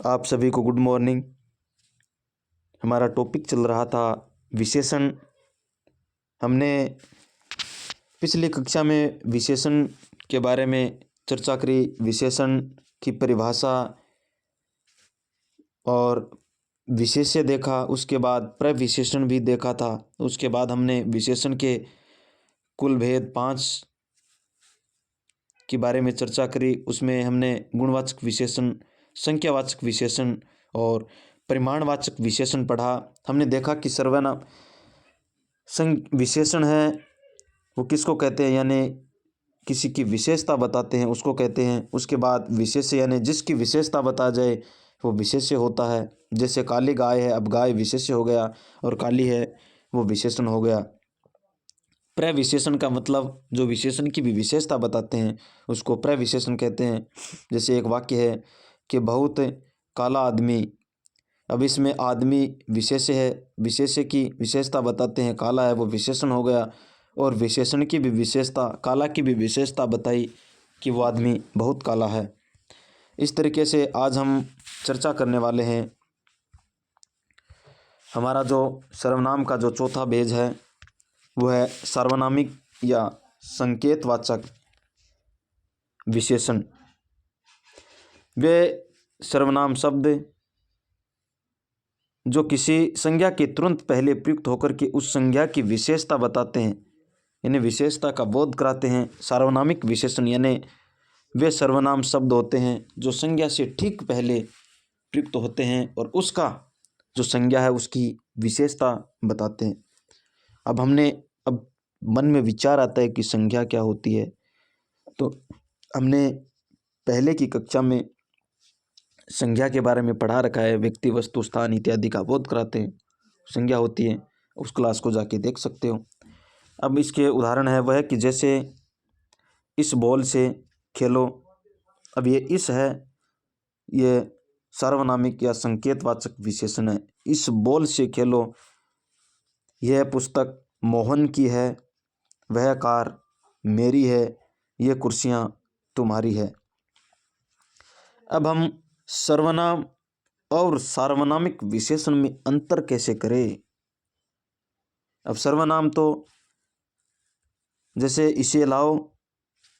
आप सभी को गुड मॉर्निंग। हमारा टॉपिक चल रहा था विशेषण। हमने पिछली कक्षा में विशेषण के बारे में चर्चा करी, विशेषण की परिभाषा और विशेष्य देखा। उसके बाद प्रविशेषण भी देखा था। उसके बाद हमने विशेषण के कुल भेद 5 के बारे में चर्चा करी। उसमें हमने गुणवाचक विशेषण, संख्यावाचक विशेषण और परिमाणवाचक विशेषण पढ़ा। हमने देखा कि सर्वनाम विशेषण है वो किसको कहते हैं, यानी किसी की विशेषता बताते हैं उसको कहते हैं। उसके बाद विशेष्य यानी जिसकी विशेषता बता जाए वो विशेष्य होता है। जैसे काली गाय है, अब गाय विशेष्य हो गया और काली है वो विशेषण हो गया। प्रविशेषण का मतलब जो विशेषण की भी विशेषता बताते हैं उसको प्रविशेषण कहते हैं। जैसे एक वाक्य है कि बहुत काला आदमी, अब इसमें आदमी विशेष्य है, विशेष्य की विशेषता बताते हैं, काला है वो विशेषण हो गया। और विशेषण की भी विशेषता, काला की भी विशेषता बताई कि वो आदमी बहुत काला है। इस तरीके से आज हम चर्चा करने वाले हैं। हमारा जो सर्वनाम का जो चौथा भेद है वो है सार्वनामिक या संकेतवाचक विशेषण। वे सर्वनाम शब्द जो किसी संज्ञा के तुरंत पहले प्रयुक्त होकर के उस संज्ञा की विशेषता बताते हैं, यानी विशेषता का बोध कराते हैं। सार्वनामिक विशेषण यानी वे सर्वनाम शब्द होते हैं जो संज्ञा से ठीक पहले प्रयुक्त होते हैं और उसका जो संज्ञा है उसकी विशेषता बताते हैं। अब मन में विचार आता है कि संज्ञा क्या होती है। तो हमने पहले की कक्षा में संज्ञा के बारे में पढ़ा रखा है। व्यक्ति, वस्तु, स्थान इत्यादि का बोध कराते हैं, संज्ञा होती है। उस क्लास को जाके देख सकते हो। अब इसके उदाहरण है वह है कि जैसे इस बॉल से खेलो। अब ये इस है, ये सार्वनामिक या संकेतवाचक विशेषण है। इस बॉल से खेलो, यह पुस्तक मोहन की है, वह कार मेरी है, ये कुर्सियाँ तुम्हारी है। अब हम सर्वनाम और सार्वनामिक विशेषण में अंतर कैसे करें। अब सर्वनाम तो जैसे इसे लाओ,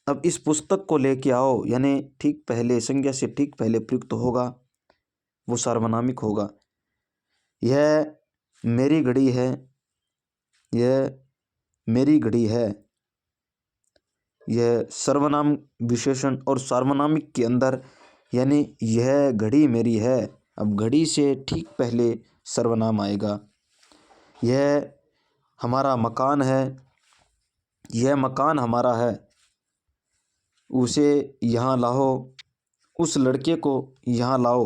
अब इस पुस्तक को लेके आओ, यानी ठीक पहले, संज्ञा से ठीक पहले प्रयुक्त होगा, वो सार्वनामिक होगा। यह मेरी घड़ी है, यह मेरी घड़ी है, यह सर्वनाम विशेषण। और सार्वनामिक के अंदर यानी यह घड़ी मेरी है, अब घड़ी से ठीक पहले सर्वनाम आएगा। यह हमारा मकान है, यह मकान हमारा है, उसे यहाँ लाओ, उस लड़के को यहाँ लाओ,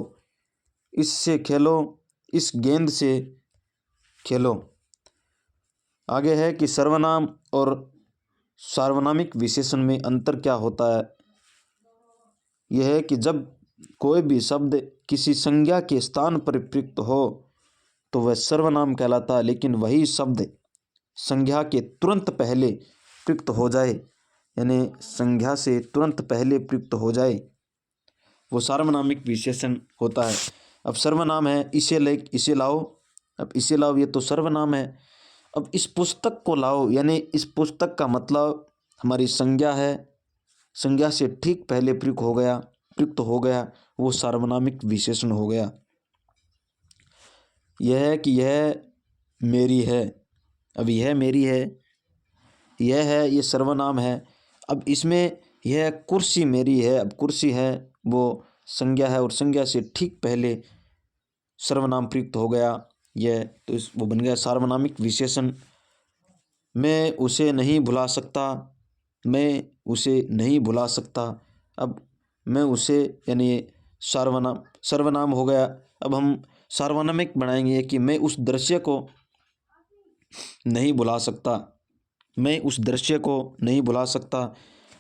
इससे खेलो, इस गेंद से खेलो। आगे है कि सर्वनाम और सार्वनामिक विशेषण में अंतर क्या होता है। यह है कि जब कोई भी शब्द किसी संज्ञा के स्थान पर प्रयुक्त हो तो वह सर्वनाम कहलाता है, लेकिन वही शब्द संज्ञा के तुरंत पहले प्रयुक्त हो जाए, यानी संज्ञा से तुरंत पहले प्रयुक्त हो जाए, वो सार्वनामिक विशेषण होता है। अब सर्वनाम है इसे लाओ, अब इसे लाओ ये तो सर्वनाम है। अब इस पुस्तक को लाओ, यानी इस पुस्तक का मतलब हमारी संज्ञा है, संज्ञा से ठीक पहले प्रयुक्त हो गया, वो सार्वनामिक विशेषण हो गया। यह है कि यह मेरी है, अब यह मेरी है, यह है, ये सर्वनाम है। अब इसमें यह कुर्सी मेरी है, अब कुर्सी है वो संज्ञा है और संज्ञा से ठीक पहले सर्वनाम प्रयुक्त हो गया, यह तो वो बन गया सार्वनामिक विशेषण। मैं उसे नहीं भुला सकता, मैं उसे नहीं भुला सकता, अब मैं उसे यानी सर्वनाम हो गया। अब हम सार्वनामिक बनाएंगे कि मैं उस दृश्य को नहीं भुला सकता, मैं उस दृश्य को नहीं भुला सकता।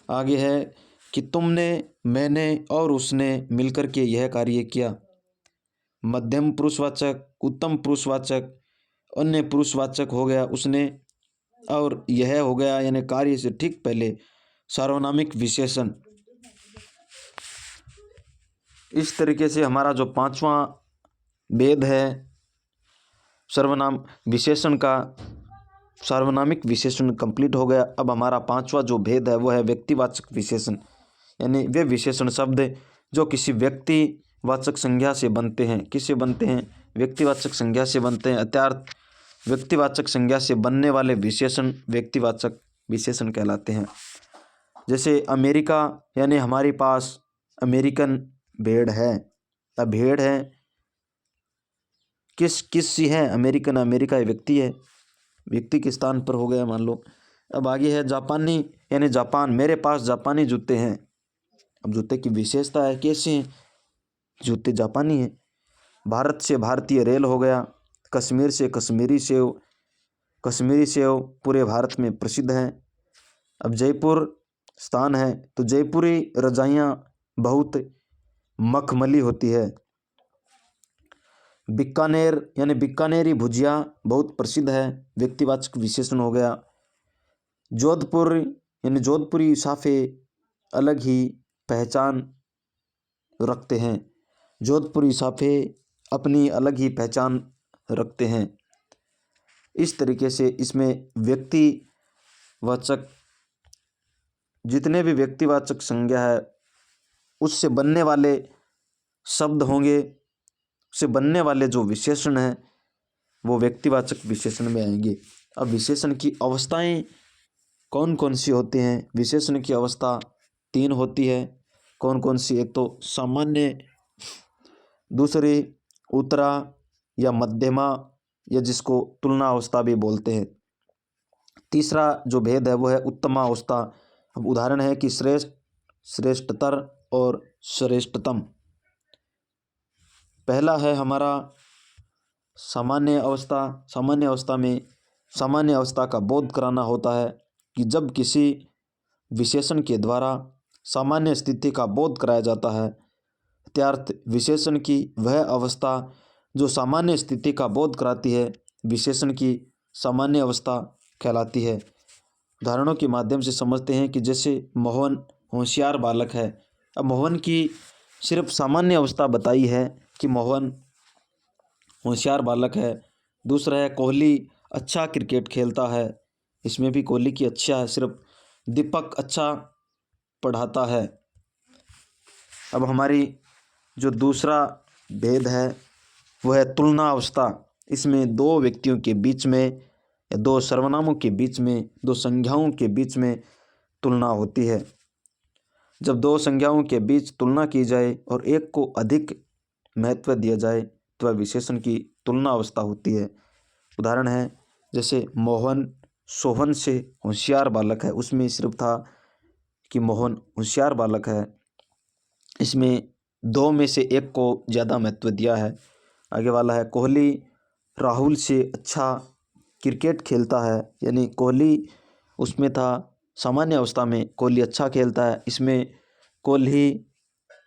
आगे है कि तुमने, मैंने और उसने मिलकर के यह कार्य किया। मध्यम पुरुषवाचक, उत्तम पुरुषवाचक, अन्य पुरुषवाचक हो गया उसने और यह हो गया, यानी कार्य से ठीक पहले सार्वनामिक विशेषण। इस तरीके से हमारा जो पांचवा भेद है सर्वनाम विशेषण का, सार्वनामिक विशेषण कंप्लीट हो गया। अब हमारा पांचवा जो भेद है वो है व्यक्तिवाचक विशेषण, यानी वे विशेषण शब्द जो किसी व्यक्तिवाचक संज्ञा से बनते हैं। किससे बनते हैं? व्यक्तिवाचक संज्ञा से बनते हैं। अर्थात व्यक्तिवाचक संज्ञा से बनने वाले विशेषण व्यक्तिवाचक विशेषण कहलाते हैं। जैसे अमेरिका, यानी हमारे पास अमेरिकन भेड़ है। अब भेड़ है किस सी है? अमेरिकन, अमेरिका व्यक्ति है, व्यक्ति के स्थान पर हो गया मान लो। अब आगे है जापानी, यानी जापान, मेरे पास जापानी जूते हैं। अब जूते की विशेषता है कैसे हैं? जूते जापानी हैं। भारत से भारतीय रेल हो गया। कश्मीर से कश्मीरी सेव, कश्मीरी सेव पूरे भारत में प्रसिद्ध हैं। अब जयपुर स्थान है तो जयपुरी रजाइयाँ बहुत मखमली होती है। बीकानेर, यानी बीकानेरी भुजिया बहुत प्रसिद्ध है, व्यक्तिवाचक विशेषण हो गया। जोधपुर, यानी जोधपुरी साफे अलग ही पहचान रखते हैं। जोधपुरी साफे अपनी अलग ही पहचान रखते हैं। इस तरीके से इसमें व्यक्तिवाचक, जितने भी व्यक्तिवाचक संज्ञा है उससे बनने वाले शब्द होंगे, उससे बनने वाले जो विशेषण हैं वो व्यक्तिवाचक विशेषण में आएंगे। अब विशेषण की अवस्थाएं कौन कौन सी होती हैं? विशेषण की अवस्था 3 होती है। कौन कौन सी? एक तो सामान्य, दूसरी उत्तरा या मध्यमा, या जिसको तुलना अवस्था भी बोलते हैं। तीसरा जो भेद है वो है उत्तमा अवस्था। अब उदाहरण है कि श्रेष्ठ, श्रेष्ठतर और श्रेष्ठतम। पहला है हमारा सामान्य अवस्था। सामान्य अवस्था में सामान्य अवस्था का बोध कराना होता है कि जब किसी विशेषण के द्वारा सामान्य स्थिति का बोध कराया जाता है, अर्थात विशेषण की वह अवस्था जो सामान्य स्थिति का बोध कराती है, विशेषण की सामान्य अवस्था कहलाती है। उदाहरणों के माध्यम से समझते हैं कि जैसे मोहन होशियार बालक है। अब मोहन की सिर्फ सामान्य अवस्था बताई है कि मोहन होशियार बालक है। दूसरा है कोहली अच्छा क्रिकेट खेलता है, इसमें भी कोहली की अच्छा है। सिर्फ दीपक अच्छा पढ़ाता है। अब हमारी जो दूसरा भेद है वह है तुलना अवस्था। इसमें दो व्यक्तियों के बीच में या दो सर्वनामों के बीच में, दो संज्ञाओं के बीच में तुलना होती है। जब दो संज्ञाओं के बीच तुलना की जाए और एक को अधिक महत्व दिया जाए तो वह विशेषण की तुलना अवस्था होती है। उदाहरण है जैसे मोहन सोहन से होशियार बालक है, उसमें सिर्फ था कि मोहन होशियार बालक है, इसमें दो में से एक को ज़्यादा महत्व दिया है। आगे वाला है कोहली राहुल से अच्छा क्रिकेट खेलता है, यानी कोहली उसमें था सामान्य अवस्था में कोहली अच्छा खेलता है, इसमें कोहली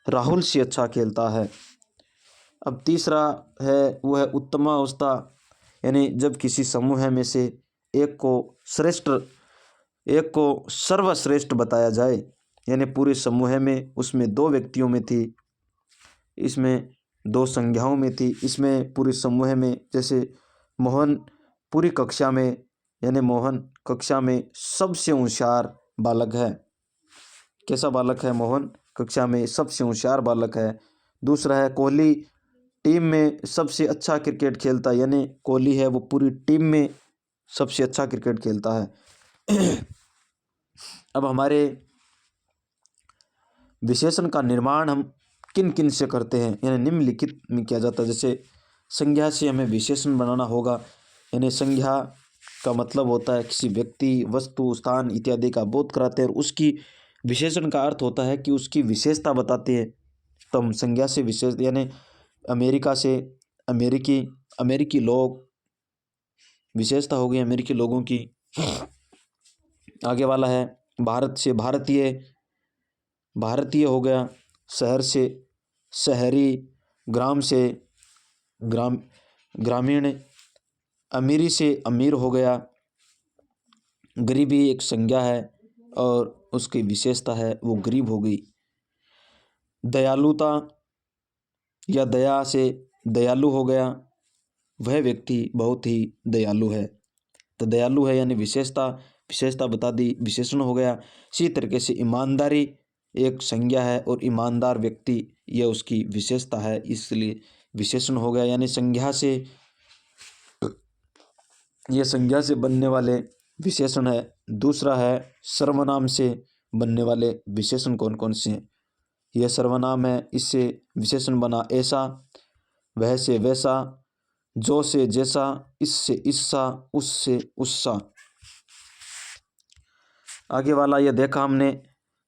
राहुल से अच्छा खेलता है। अब तीसरा है वह है उत्तम अवस्था, यानी जब किसी समूह में से एक को श्रेष्ठ, एक को सर्वश्रेष्ठ बताया जाए, यानी पूरे समूह में उसमें दो व्यक्तियों में थी, इसमें दो संज्ञाओं में थी, इसमें पूरे समूह में जैसे मोहन पूरी कक्षा में, यानी मोहन कक्षा में सबसे होशियार बालक है। कैसा बालक है? मोहन कक्षा में सबसे होशियार बालक है। दूसरा है कोहली टीम में सबसे अच्छा क्रिकेट खेलता है, यानी कोहली है वो पूरी टीम में सबसे अच्छा क्रिकेट खेलता है। अब हमारे विशेषण का निर्माण हम किन किन से करते हैं, यानी निम्नलिखित में किया जाता है। जैसे संज्ञा से हमें विशेषण बनाना होगा, यानी संज्ञा का मतलब होता है किसी व्यक्ति, वस्तु, स्थान इत्यादि का बोध कराते हैं, और उसकी विशेषण का अर्थ होता है कि उसकी विशेषता बताते हैं। तो हम संज्ञा से विशेष, यानी अमेरिका से अमेरिकी, अमेरिकी लोग विशेषता हो गई अमेरिकी लोगों की। आगे वाला है भारत से भारतीय, भारतीय हो गया। शहर से शहरी, ग्राम से ग्रामीण, अमीरी से अमीर हो गया। गरीबी एक संज्ञा है और उसकी विशेषता है वो गरीब हो गई। दयालुता या दया से दयालु हो गया, वह व्यक्ति बहुत ही दयालु है। तो दयालु है यानी विशेषता बता दी, विशेषण हो गया। इसी तरीके से ईमानदारी एक संज्ञा है और ईमानदार व्यक्ति यह उसकी विशेषता है, इसलिए विशेषण हो गया। यानी संज्ञा से बनने वाले विशेषण है। दूसरा है सर्वनाम से बनने वाले विशेषण कौन कौन से हैं। यह सर्वनाम है, इससे विशेषण बना ऐसा, वह से वैसा, जो से जैसा, इससे इससा, उससे उससा। आगे वाला यह देखा हमने,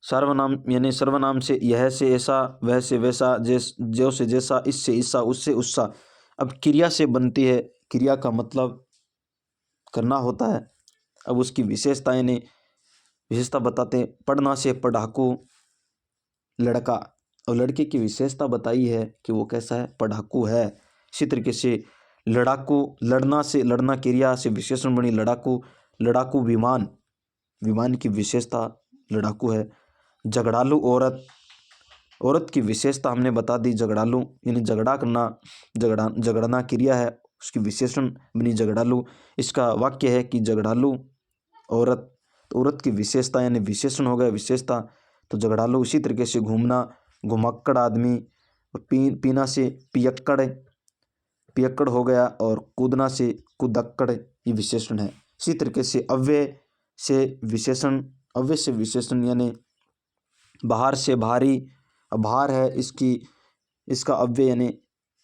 सर्वनाम यानी सर्वनाम से यह से ऐसा, वह से वैसा, जो से जैसा, इससे इससा, उससे उससा। अब क्रिया से बनती है, क्रिया का मतलब करना होता है। अब उसकी विशेषता यानी विशेषता बताते हैं। पढ़ना से पढ़ाकू लड़का, और लड़के की विशेषता बताई है कि वो कैसा है, पढ़ाकू है। इसी तरीके से लड़ाकू, लड़ना से लड़ना क्रिया से विशेषण बनी लड़ाकू, लड़ाकू विमान, विमान की विशेषता लड़ाकू है। झगड़ालू औरत, औरत की विशेषता हमने बता दी, झगड़ालू यानी झगड़ा करना, झगड़ना क्रिया है, उसकी विशेषण बनी झगड़ालू। इसका वाक्य है कि झगड़ालू औरत, तो औरत की विशेषता यानी विशेषण हो गया विशेषता, तो झगड़ालू। इसी तरीके से घूमना, घुमक्कड़ आदमी, और पीना से पियक्कड़, पियक्कड़ हो गया, और कूदना से कुदक्कड़, ये विशेषण है। इसी तरीके से अव्यय से विशेषण यानी बाहर से भारी, भार है इसका अव्यय यानी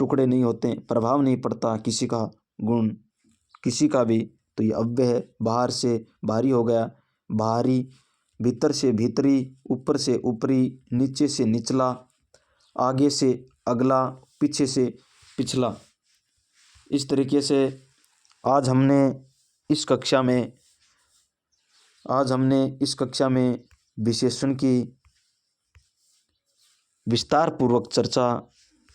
टुकड़े नहीं होते, प्रभाव नहीं पड़ता किसी का गुण किसी का भी, तो ये अव्यय है। बाहर से भारी हो गया, भारी। भीतर से भीतरी, ऊपर से ऊपरी, नीचे से निचला, आगे से अगला, पीछे से पिछला। इस तरीके से आज हमने इस कक्षा में विशेषण की विस्तार पूर्वक चर्चा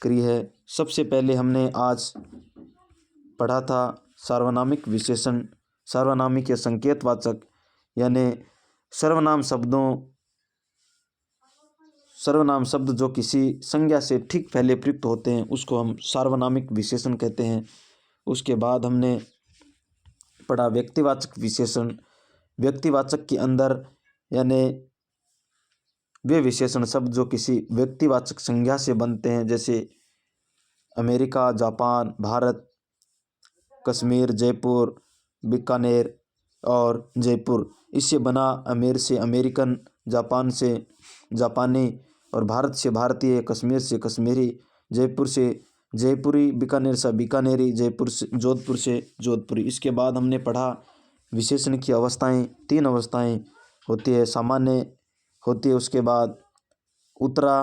करी है। सबसे पहले हमने आज पढ़ा था सार्वनामिक विशेषण, सार्वनामिक या संकेतवाचक, यानी सर्वनाम शब्द जो किसी संज्ञा से ठीक पहले प्रयुक्त होते हैं उसको हम सार्वनामिक विशेषण कहते हैं। उसके बाद हमने पढ़ा व्यक्तिवाचक विशेषण। व्यक्तिवाचक के अंदर यानी वे विशेषण शब्द जो किसी व्यक्तिवाचक संज्ञा से बनते हैं, जैसे अमेरिका, जापान, भारत, कश्मीर, जयपुर, बीकानेर और जयपुर। इससे बना अमेर से अमेरिकन, जापान से जापानी, और भारत से भारतीय, कश्मीर से कश्मीरी, जयपुर से जयपुरी, बीकानेर से बीकानेरी, जोधपुर से जोधपुरी। इसके बाद हमने पढ़ा विशेषण की अवस्थाएं। 3 अवस्थाएं होती है, सामान्य होती है, उसके बाद उत्तरा,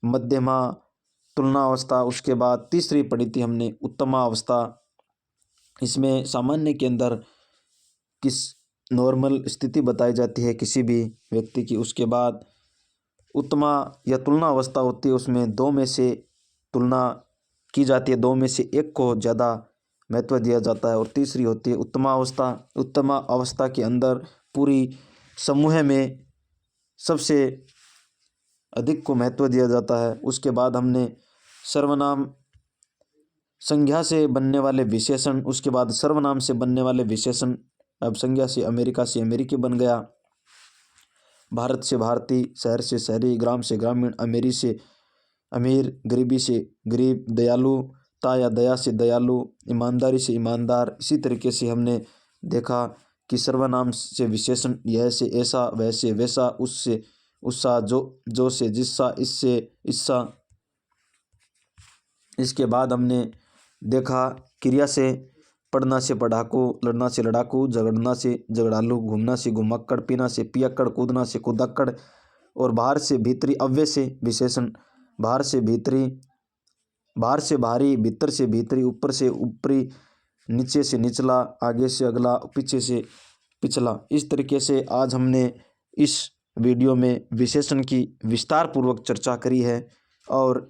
मध्यमा, तुलना अवस्था, उसके बाद तीसरी पढ़ी थी हमने उत्तमा अवस्था। इसमें सामान्य के अंदर किस नॉर्मल स्थिति बताई जाती है किसी भी व्यक्ति की। उसके बाद उत्तमा या तुलना अवस्था होती है, उसमें 2 में से तुलना की जाती है, 2 में से एक को ज़्यादा महत्व दिया जाता है। और तीसरी होती है उत्तमा अवस्था। उत्तमा अवस्था के अंदर पूरी समूह में सबसे अधिक को महत्व दिया जाता है। उसके बाद हमने सर्वनाम संज्ञा से बनने वाले विशेषण, उसके बाद सर्वनाम से बनने वाले विशेषण। अब संज्ञा से अमेरिका से अमेरिकी बन गया, भारत से भारतीय, शहर से शहरी, ग्राम से ग्रामीण, अमीरी से अमीर, गरीबी से गरीब, दयालुता या दया से दयालु, ईमानदारी से ईमानदार। इसी तरीके से हमने देखा कि सर्वनाम से विशेषण यह से ऐसा, वह से वैसा, उससे उससा, जो से जिससा, इससे इससा। इसके बाद हमने देखा क्रिया से पढ़ना से पढ़ाकू, लड़ना से लड़ाकू, झगड़ना से झगड़ालू, घूमना से घुमक्कड़, पीना से पियक्कड़, कूदना से कुदक्कड़। और बाहर से भीतरी अव्यय से विशेषण, बाहर से भीतरी, बाहर से बाहरी, भीतर से भीतरी, ऊपर से ऊपरी, नीचे से निचला, आगे से अगला, पीछे से पिछला। इस तरीके से आज हमने इस वीडियो में विशेषण की विस्तार पूर्वक चर्चा करी है। और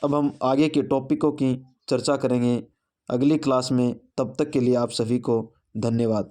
अब हम आगे के टॉपिकों की चर्चा करेंगे अगली क्लास में। तब तक के लिए आप सभी को धन्यवाद।